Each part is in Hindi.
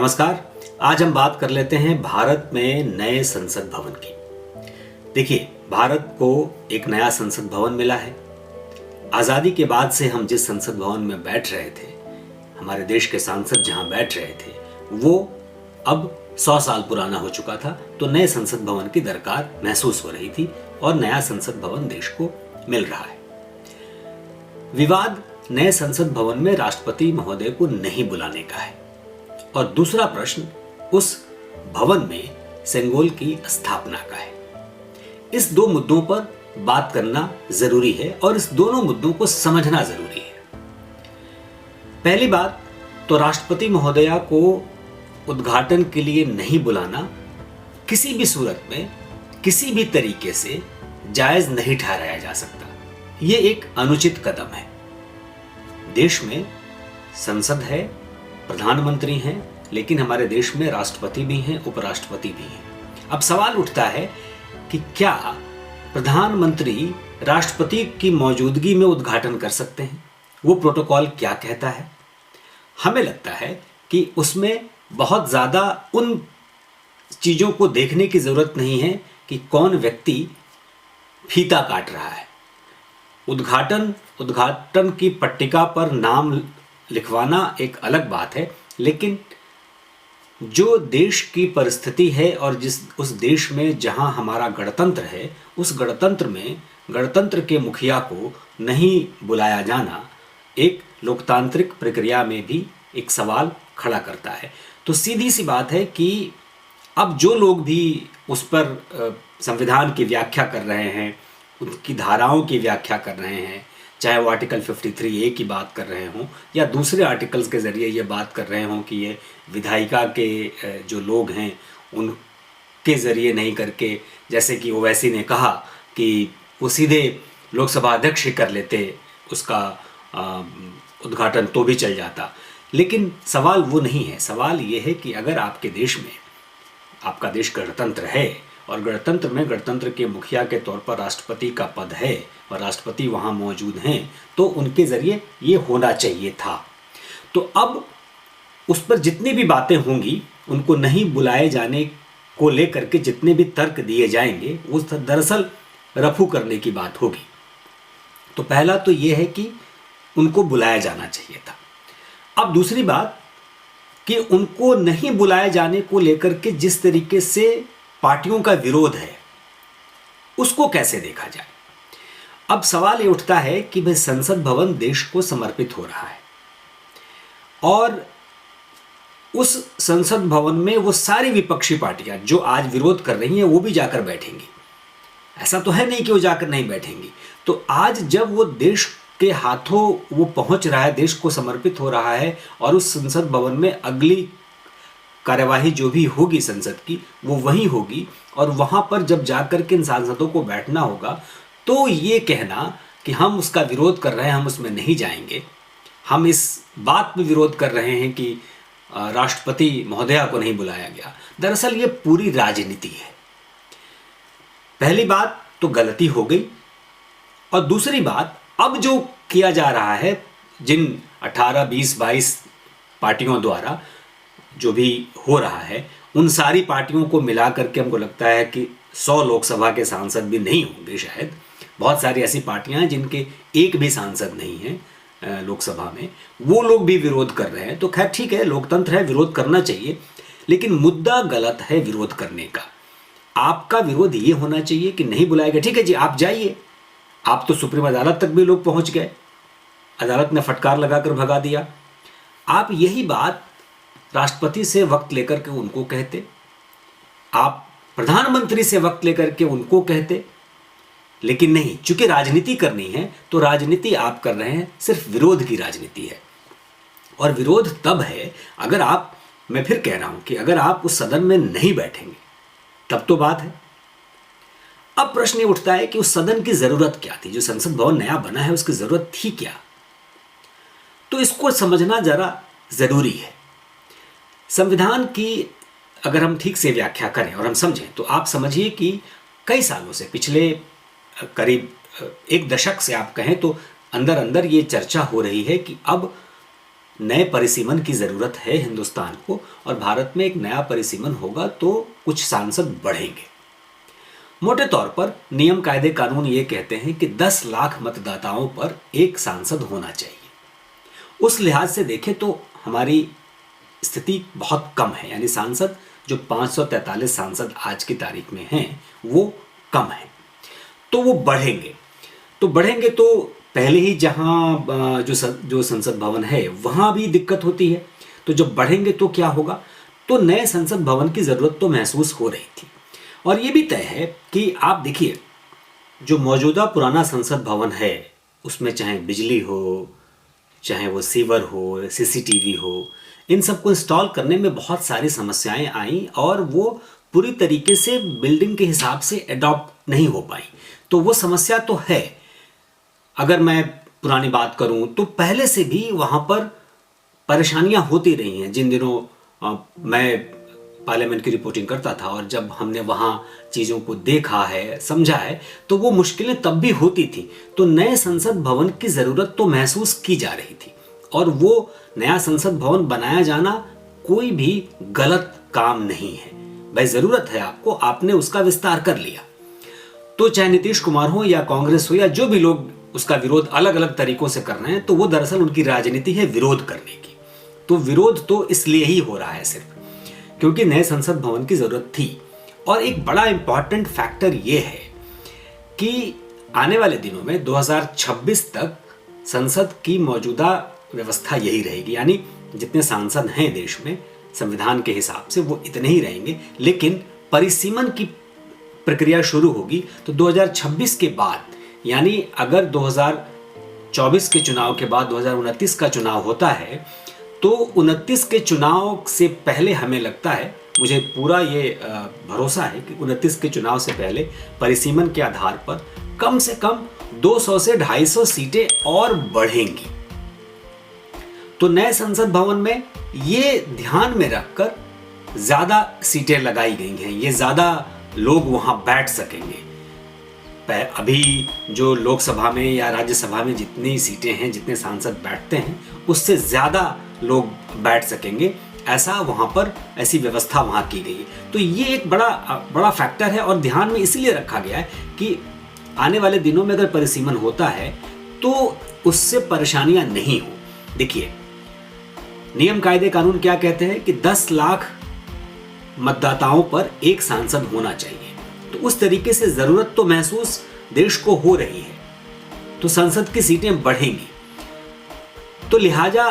नमस्कार। आज हम बात कर लेते हैं भारत में नए संसद भवन की। देखिए, भारत को एक नया संसद भवन मिला है। आज़ादी के बाद से हम जिस संसद भवन में बैठ रहे थे, हमारे देश के सांसद जहां बैठ रहे थे, वो अब 100 साल पुराना हो चुका था। तो नए संसद भवन की दरकार महसूस हो रही थी और नया संसद भवन देश को मिल रहा है। विवाद नए संसद भवन में राष्ट्रपति महोदय को नहीं बुलाने का है और दूसरा प्रश्न उस भवन में सेंगोल की स्थापना का है। इस दो मुद्दों पर बात करना जरूरी है और इस दोनों मुद्दों को समझना जरूरी है। पहली बात तो राष्ट्रपति महोदया को उद्घाटन के लिए नहीं बुलाना किसी भी सूरत में किसी भी तरीके से जायज नहीं ठहराया जा सकता। यह एक अनुचित कदम है। देश में संसद है, प्रधानमंत्री हैं, लेकिन हमारे देश में राष्ट्रपति भी हैं, उपराष्ट्रपति भी हैं। अब सवाल उठता है कि क्या प्रधानमंत्री राष्ट्रपति की मौजूदगी में उद्घाटन कर सकते हैं? वो प्रोटोकॉल क्या कहता है? हमें लगता है कि उसमें बहुत ज़्यादा उन चीज़ों को देखने की ज़रूरत नहीं है कि कौन व्यक्ति फीता काट रहा है। उद्घाटन की पट्टिका पर नाम लिखवाना एक अलग बात है, लेकिन जो देश की परिस्थिति है और उस देश में जहां हमारा गणतंत्र है, उस गणतंत्र में गणतंत्र के मुखिया को नहीं बुलाया जाना एक लोकतांत्रिक प्रक्रिया में भी एक सवाल खड़ा करता है। तो सीधी सी बात है कि अब जो लोग भी उस पर संविधान की व्याख्या कर रहे हैं, उनकी धाराओं की व्याख्या कर रहे हैं, चाहे वो आर्टिकल 53A की बात कर रहे हों या दूसरे आर्टिकल्स के ज़रिए ये बात कर रहे हों कि ये विधायिका के जो लोग हैं उनके ज़रिए नहीं करके, जैसे कि ओवैसी ने कहा कि वो सीधे लोकसभा अध्यक्ष ही कर लेते उसका उद्घाटन तो भी चल जाता। लेकिन सवाल वो नहीं है। सवाल ये है कि अगर आपके देश में, आपका देश गणतंत्र है और गणतंत्र में गणतंत्र के मुखिया के तौर पर राष्ट्रपति का पद है और राष्ट्रपति वहाँ मौजूद हैं, तो उनके ज़रिए ये होना चाहिए था। तो अब उस पर जितनी भी बातें होंगी, उनको नहीं बुलाए जाने को लेकर के जितने भी तर्क दिए जाएंगे, वो दरअसल रफू करने की बात होगी। तो पहला तो ये है कि उनको बुलाया जाना चाहिए था। अब दूसरी बात कि उनको नहीं बुलाए जाने को लेकर के जिस तरीके से पार्टियों का विरोध है, उसको कैसे देखा जाए? अब सवाल ये उठता है कि भाई संसद भवन देश को समर्पित हो रहा है और उस संसद भवन में वो सारी विपक्षी पार्टियां जो आज विरोध कर रही हैं वो भी जाकर बैठेंगी। ऐसा तो है नहीं कि वो जाकर नहीं बैठेंगी। तो आज जब वो देश के हाथों वो पहुंच रहा है, देश को समर्पित हो रहा है और उस संसद भवन में अगली कार्यवाही जो भी होगी संसद की वो वहीं होगी और वहां पर जब जाकर के इन सांसदों को बैठना होगा, तो ये कहना कि हम उसका विरोध कर रहे हैं, हम उसमें नहीं जाएंगे, हम इस बात में विरोध कर रहे हैं कि राष्ट्रपति महोदया को नहीं बुलाया गया, दरअसल ये पूरी राजनीति है। पहली बात तो गलती हो गई और दूसरी बात, अब जो किया जा रहा है, जिन 18, 20, 22 पार्टियों द्वारा जो भी हो रहा है, उन सारी पार्टियों को मिला करके हमको लगता है कि 100 लोकसभा के सांसद भी नहीं होंगे शायद। बहुत सारी ऐसी पार्टियां हैं जिनके एक भी सांसद नहीं हैं लोकसभा में, वो लोग भी विरोध कर रहे हैं। तो खैर ठीक है, लोकतंत्र है, विरोध करना चाहिए, लेकिन मुद्दा गलत है विरोध करने का। आपका विरोध ये होना चाहिए कि नहीं बुलाएगा, ठीक है जी आप जाइए। आप तो सुप्रीम अदालत तक भी लोग पहुंच गए, अदालत ने फटकार लगाकर भगा दिया। आप यही बात राष्ट्रपति से वक्त लेकर के उनको कहते, आप प्रधानमंत्री से वक्त लेकर के उनको कहते, लेकिन नहीं, चूंकि राजनीति करनी है तो राजनीति आप कर रहे हैं, सिर्फ विरोध की राजनीति है। और विरोध तब है अगर आप, मैं फिर कह रहा हूं कि अगर आप उस सदन में नहीं बैठेंगे तब तो बात है। अब प्रश्न ये उठता है कि उस सदन की जरूरत क्या थी? जो संसद भवन नया बना है उसकी जरूरत थी क्या? तो इसको समझना जरा जरूरी है। संविधान की अगर हम ठीक से व्याख्या करें और हम समझें तो आप समझिए कि कई सालों से, पिछले करीब एक दशक से आप कहें तो अंदर अंदर ये चर्चा हो रही है कि अब नए परिसीमन की ज़रूरत है हिंदुस्तान को, और भारत में एक नया परिसीमन होगा तो कुछ सांसद बढ़ेंगे। मोटे तौर पर नियम कायदे कानून ये कहते हैं कि 10 लाख मतदाताओं पर एक सांसद होना चाहिए। उस लिहाज से देखें तो हमारी स्थिति बहुत कम है, यानी सांसद जो 543 सांसद आज की तारीख में हैं वो कम है। तो वो बढ़ेंगे तो पहले ही जहां जो संसद भवन है वहां भी दिक्कत होती है, तो जब बढ़ेंगे तो क्या होगा। तो नए संसद भवन की ज़रूरत तो महसूस हो रही थी, और ये भी तय है कि आप देखिए जो मौजूदा पुराना संसद भवन है उसमें चाहे बिजली हो, चाहे वो सीवर हो, सीसीटीवी हो, इन सबको इंस्टॉल करने में बहुत सारी समस्याएं आईं और वो पूरी तरीके से बिल्डिंग के हिसाब से अडॉप्ट नहीं हो पाई। तो वो समस्या तो है। अगर मैं पुरानी बात करूं तो पहले से भी वहां पर परेशानियां होती रही हैं। जिन दिनों मैं पार्लियामेंट की रिपोर्टिंग करता था और जब हमने वहाँ चीज़ों को देखा है, समझा है, तो वो मुश्किलें तब भी होती थी। तो नए संसद भवन की ज़रूरत तो महसूस की जा रही थी, और वो नया संसद भवन बनाया जाना कोई भी गलत काम नहीं है। भाई ज़रूरत है आपको, आपने उसका विस्तार कर लिया, तो चाहे नीतीश कुमार हो या कांग्रेस हो या जो भी लोग उसका विरोध अलग अलग तरीकों से कर रहे हैं, तो वो दरअसल उनकी राजनीति है विरोध करने की। तो विरोध तो इसलिए ही हो रहा है सिर्फ क्योंकि नए संसद भवन की जरूरत थी। और एक बड़ा इंपॉर्टेंट फैक्टर ये है कि आने वाले दिनों में 2026 तक संसद की मौजूदा व्यवस्था यही रहेगी, यानी जितने सांसद हैं देश में संविधान के हिसाब से वो इतने ही रहेंगे, लेकिन परिसीमन की प्रक्रिया शुरू होगी तो 2026 के बाद, यानी अगर 2024 के चुनाव के बाद 2029 का चुनाव होता है तो 29 के चुनाव से पहले हमें लगता है, मुझे पूरा ये भरोसा है कि 29 के चुनाव से पहले परिसीमन के आधार पर कम से कम 200 से 250 सीटें और बढ़ेंगी। तो नए संसद भवन में ये ध्यान में रखकर ज़्यादा सीटें लगाई गई हैं, ये ज़्यादा लोग वहाँ बैठ सकेंगे। अभी जो लोकसभा में या राज्यसभा में जितनी सीटें हैं, जितने सांसद बैठते हैं, उससे ज़्यादा लोग बैठ सकेंगे, ऐसा वहाँ पर ऐसी व्यवस्था वहाँ की गई है। तो ये एक बड़ा फैक्टर है और ध्यान में इसलिए रखा गया है कि आने वाले दिनों में अगर परिसीमन होता है तो उससे परेशानियां नहीं हो। देखिए नियम कायदे कानून क्या कहते हैं कि 10 लाख मतदाताओं पर एक सांसद होना चाहिए, तो उस तरीके से जरूरत तो महसूस देश को हो रही है, तो संसद की सीटें बढ़ेंगी। तो लिहाजा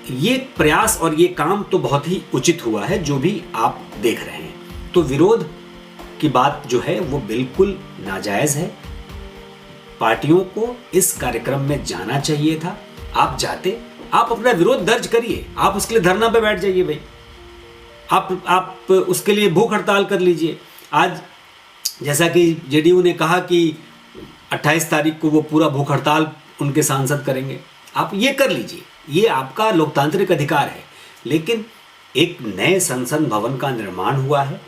ये प्रयास और ये काम तो बहुत ही उचित हुआ है जो भी आप देख रहे हैं। तो विरोध की बात जो है वो बिल्कुल नाजायज है। पार्टियों को इस कार्यक्रम में जाना चाहिए था। आप जाते, आप अपना विरोध दर्ज करिए, आप उसके लिए धरना पे बैठ जाइए भाई, आप उसके लिए भूख हड़ताल कर लीजिए। आज जैसा कि जेडीयू ने कहा कि 28 तारीख को वो पूरा भूख हड़ताल उनके सांसद करेंगे, आप ये कर लीजिए, ये आपका लोकतांत्रिक अधिकार है। लेकिन एक नए संसद भवन का निर्माण हुआ है।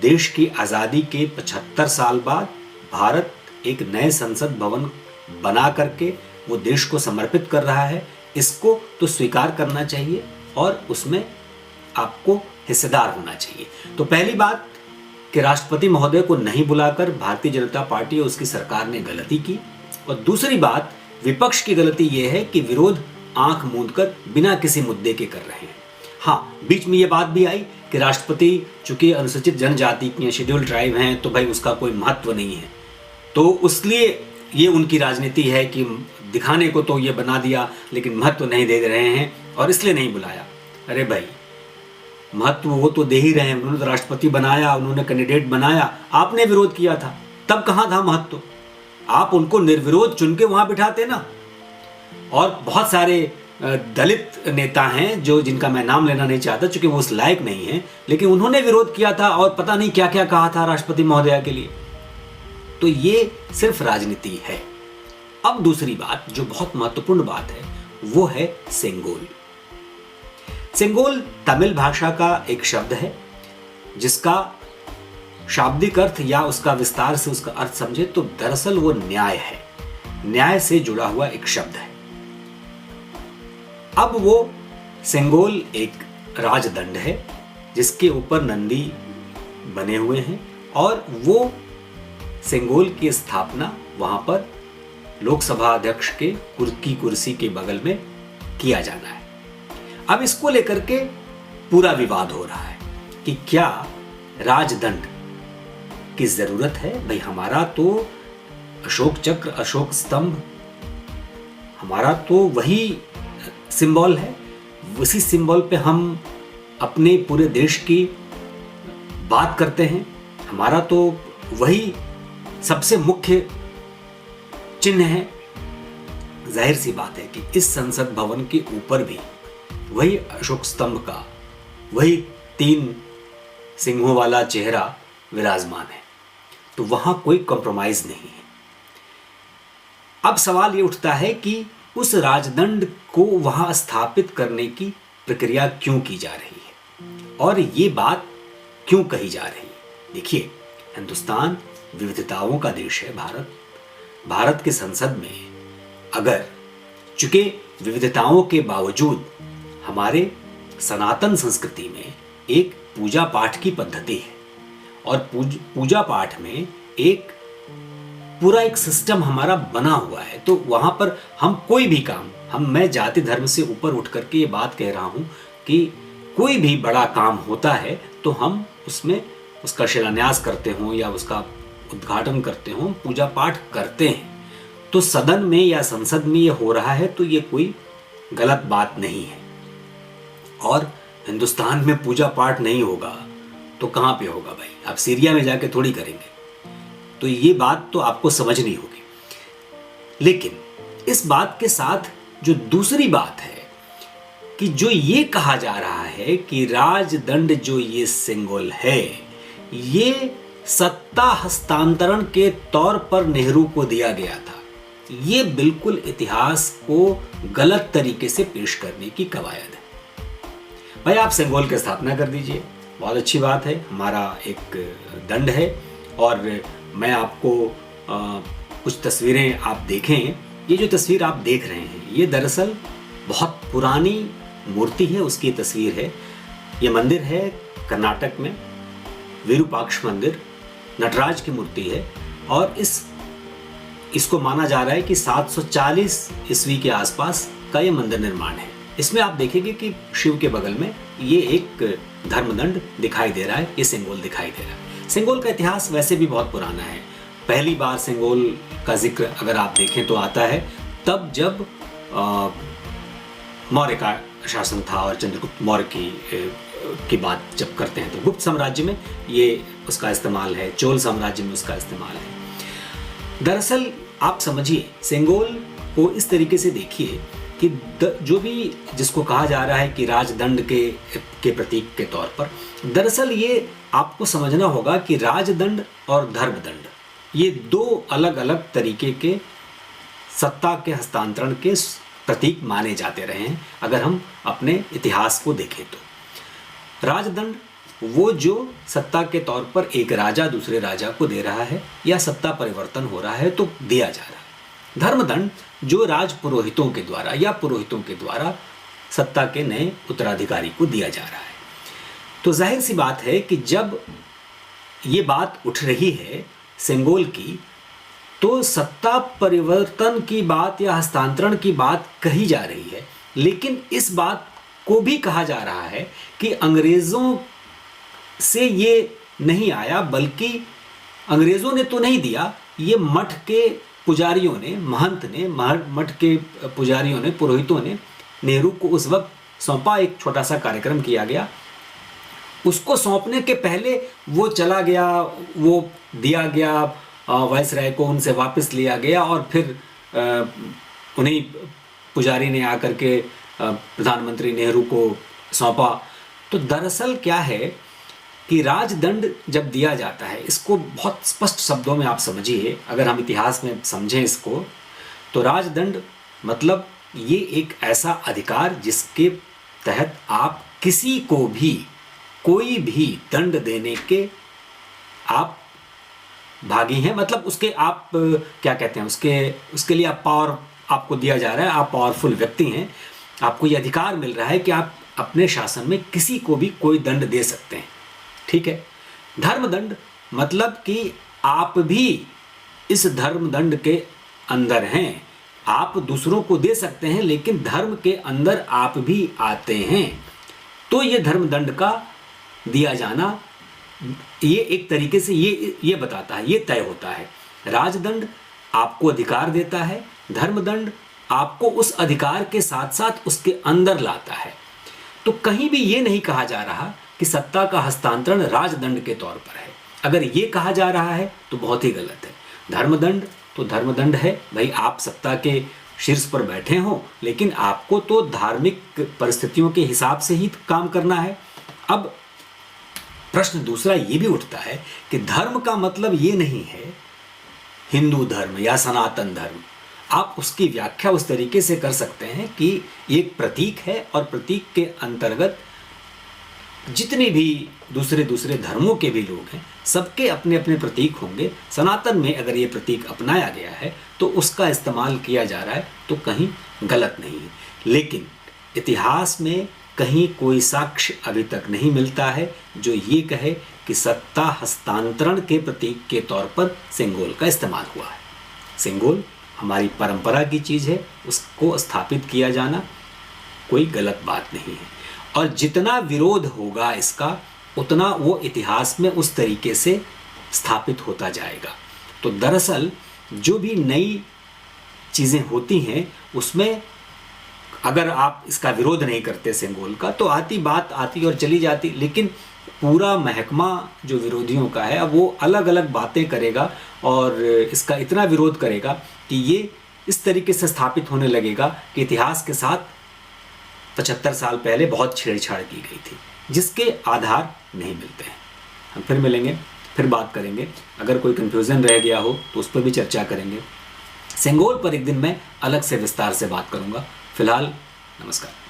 देश की आज़ादी के 75 साल बाद भारत एक नए संसद भवन बना करके वो देश को समर्पित कर रहा है। इसको तो स्वीकार करना चाहिए और उसमें आपको हिस्सेदार होना चाहिए। तो पहली बात कि राष्ट्रपति महोदय को नहीं बुलाकर भारतीय जनता पार्टी और उसकी सरकार ने गलती की, और दूसरी बात विपक्ष की गलती यह है कि विरोध आंख मूंदकर बिना किसी मुद्दे के कर रहे हैं। हाँ, बीच में ये बात भी आई कि राष्ट्रपति चूंकि अनुसूचित जनजाति की शेड्यूल्ड ट्राइब हैं तो भाई उसका कोई महत्व नहीं है, तो उसलिए ये उनकी राजनीति है कि दिखाने को तो ये बना दिया लेकिन महत्व नहीं दे रहे हैं और इसलिए नहीं बुलाया। अरे भाई, महत्व वो तो दे ही रहे हैं, उन्होंने तो राष्ट्रपति बनाया, उन्होंने कैंडिडेट बनाया, आपने विरोध किया था, तब कहाँ था महत्व? आप उनको निर्विरोध चुन के वहां बिठाते ना। और बहुत सारे दलित नेता हैं जो जिनका मैं नाम लेना नहीं चाहता चूंकि वो उस लायक नहीं है, लेकिन उन्होंने विरोध किया था और पता नहीं क्या क्या कहा था राष्ट्रपति महोदया के लिए। तो ये सिर्फ राजनीति है। अब दूसरी बात जो बहुत महत्वपूर्ण बात है वो है सेंगोल। सेंगोल तमिल भाषा का एक शब्द है जिसका शाब्दिक अर्थ या उसका विस्तार से उसका अर्थ समझे तो दरअसल वो न्याय है, न्याय से जुड़ा हुआ एक शब्द है। अब वो सेंगोल एक राजदंड है जिसके ऊपर नंदी बने हुए हैं और वो सेंगोल की स्थापना वहां पर लोकसभा अध्यक्ष की कुर्सी के बगल में किया जाना है। अब इसको लेकर के पूरा विवाद हो रहा है कि क्या राजदंड की जरूरत है। भाई हमारा तो अशोक चक्र, अशोक स्तंभ, हमारा तो वही सिंबल है, उसी सिंबल पे हम अपने पूरे देश की बात करते हैं। हमारा तो वही सबसे मुख्य चिन्ह है। जाहिर सी बात है कि इस संसद भवन के ऊपर भी वही अशोक स्तंभ का वही 3 सिंहों वाला चेहरा विराजमान है, तो वहां कोई कॉम्प्रोमाइज नहीं है। अब सवाल ये उठता है कि उस राजदंड को वहां स्थापित करने की प्रक्रिया क्यों की जा रही है और ये बात क्यों कही जा रही है। देखिए, हिंदुस्तान विविधताओं का देश है। भारत की संसद में अगर चूंकि विविधताओं के बावजूद हमारे सनातन संस्कृति में एक पूजा पाठ की पद्धति है और पूजा पाठ में एक पूरा एक सिस्टम हमारा बना हुआ है, तो वहां पर हम कोई भी काम, मैं जाति धर्म से ऊपर उठ करके ये बात कह रहा हूं कि कोई भी बड़ा काम होता है तो हम उसमें उसका शिलान्यास करते हों या उसका उद्घाटन करते हों, पूजा पाठ करते हैं। तो सदन में या संसद में ये हो रहा है तो ये कोई गलत बात नहीं है। और हिंदुस्तान में पूजा पाठ नहीं होगा तो कहां पे होगा भाई? आप सीरिया में जाके थोड़ी करेंगे। तो ये बात तो आपको समझनी होगी। लेकिन इस बात के साथ जो दूसरी बात है कि जो ये कहा जा रहा है कि राजदंड जो ये सिंबल है, ये सत्ता हस्तांतरण के तौर पर नेहरू को दिया गया था, ये बिल्कुल इतिहास को गलत तरीके से पेश करने की कवायद है। भाई आप सिंबल की स्थापना कर दीजिए, बहुत अच्छी बात है, हमारा एक दंड है। और मैं आपको कुछ तस्वीरें आप देखें। ये जो तस्वीर आप देख रहे हैं ये दरअसल बहुत पुरानी मूर्ति है, उसकी तस्वीर है। ये मंदिर है कर्नाटक में, विरूपाक्ष मंदिर, नटराज की मूर्ति है और इसको माना जा रहा है कि 740 ईस्वी के आसपास का ये मंदिर निर्माण है। इसमें आप देखेंगे कि शिव के बगल में ये एक धर्मदंड दिखाई दे रहा है, ये सिंबल दिखाई दे रहा है। सिंगोल का इतिहास वैसे भी बहुत पुराना है। पहली बार सिंगोल का जिक्र अगर आप देखें तो आता है तब जब मौर्य का शासन था और चंद्रगुप्त मौर्य की बात जब करते हैं तो गुप्त साम्राज्य में ये उसका इस्तेमाल है, चोल साम्राज्य में उसका इस्तेमाल है। दरअसल आप समझिए, सिंगोल को इस तरीके से देखिए कि जो भी जिसको कहा जा रहा है कि राजदंड के प्रतीक के तौर पर, दरअसल ये आपको समझना होगा कि राजदंड और धर्मदंड ये 2 अलग अलग तरीके के सत्ता के हस्तांतरण के प्रतीक माने जाते रहे हैं। अगर हम अपने इतिहास को देखें तो राजदंड वो जो सत्ता के तौर पर एक राजा दूसरे राजा को दे रहा है या सत्ता परिवर्तन हो रहा है तो दिया जा रहा है। धर्मदंड जो राज पुरोहितों के द्वारा या पुरोहितों के द्वारा सत्ता के नए उत्तराधिकारी को दिया जा रहा है। तो जाहिर सी बात है कि जब ये बात उठ रही है सिंगोल की, तो सत्ता परिवर्तन की बात या हस्तांतरण की बात कही जा रही है, लेकिन इस बात को भी कहा जा रहा है कि अंग्रेजों से ये नहीं आया, बल्कि अंग्रेजों ने तो नहीं दिया, ये मठ के पुजारियों ने, महंत ने, मठ के पुजारियों ने, पुरोहितों ने नेहरू को उस वक्त सौंपा। एक छोटा सा कार्यक्रम किया गया, उसको सौंपने के पहले वो चला गया, वो दिया गया वायसराय को, उनसे वापस लिया गया और फिर उन्हीं पुजारी ने आकर के प्रधानमंत्री नेहरू को सौंपा। तो दरअसल क्या है कि राजदंड जब दिया जाता है, इसको बहुत स्पष्ट शब्दों में आप समझिए, अगर हम इतिहास में समझें इसको, तो राजदंड मतलब ये एक ऐसा अधिकार जिसके तहत आप किसी को भी कोई भी दंड देने के आप भागी हैं, मतलब उसके आप क्या कहते हैं, उसके लिए आप पावर आपको दिया जा रहा है, आप पावरफुल व्यक्ति हैं। आपको ये अधिकार मिल रहा है कि आप अपने शासन में किसी को भी कोई दंड दे सकते हैं। ठीक है। धर्मदंड मतलब कि आप भी इस धर्मदंड के अंदर हैं, आप दूसरों को दे सकते हैं लेकिन धर्म के अंदर आप भी आते हैं। तो ये धर्मदंड का दिया जाना ये एक तरीके से ये बताता है, ये तय होता है। राजदंड आपको अधिकार देता है, धर्मदंड आपको उस अधिकार के साथ साथ उसके अंदर लाता है। तो कहीं भी ये नहीं कहा जा रहा कि सत्ता का हस्तांतरण राजदंड के तौर पर है। अगर ये कहा जा रहा है तो बहुत ही गलत है। धर्मदंड तो धर्मदंड है, भाई आप सत्ता के शीर्ष पर बैठे हो लेकिन आपको तो धार्मिक परिस्थितियों के हिसाब से ही काम करना है। अब प्रश्न दूसरा ये भी उठता है कि धर्म का मतलब ये नहीं है हिंदू धर्म या सनातन धर्म। आप उसकी व्याख्या उस तरीके से कर सकते हैं कि एक प्रतीक है और प्रतीक के अंतर्गत जितने भी दूसरे धर्मों के भी लोग हैं सबके अपने अपने प्रतीक होंगे। सनातन में अगर ये प्रतीक अपनाया गया है तो उसका इस्तेमाल किया जा रहा है तो कहीं गलत नहीं है। लेकिन इतिहास में कहीं कोई साक्ष्य अभी तक नहीं मिलता है जो ये कहे कि सत्ता हस्तांतरण के प्रतीक के तौर पर सेंगोल का इस्तेमाल हुआ है। सेंगोल हमारी परंपरा की चीज़ है, उसको स्थापित किया जाना कोई गलत बात नहीं है। और जितना विरोध होगा इसका उतना वो इतिहास में उस तरीके से स्थापित होता जाएगा। तो दरअसल जो भी नई चीज़ें होती हैं उसमें अगर आप इसका विरोध नहीं करते सेंगोल का तो बात आती और चली जाती, लेकिन पूरा महकमा जो विरोधियों का है अब वो अलग अलग बातें करेगा और इसका इतना विरोध करेगा कि ये इस तरीके से स्थापित होने लगेगा कि इतिहास के साथ 75 साल पहले बहुत छेड़छाड़ की गई थी जिसके आधार नहीं मिलते हैं। हम फिर मिलेंगे, फिर बात करेंगे। अगर कोई कंफ्यूजन रह गया हो तो उस पर भी चर्चा करेंगे। सेंगोल पर एक दिन मैं अलग से विस्तार से बात करूंगा। फिलहाल नमस्कार।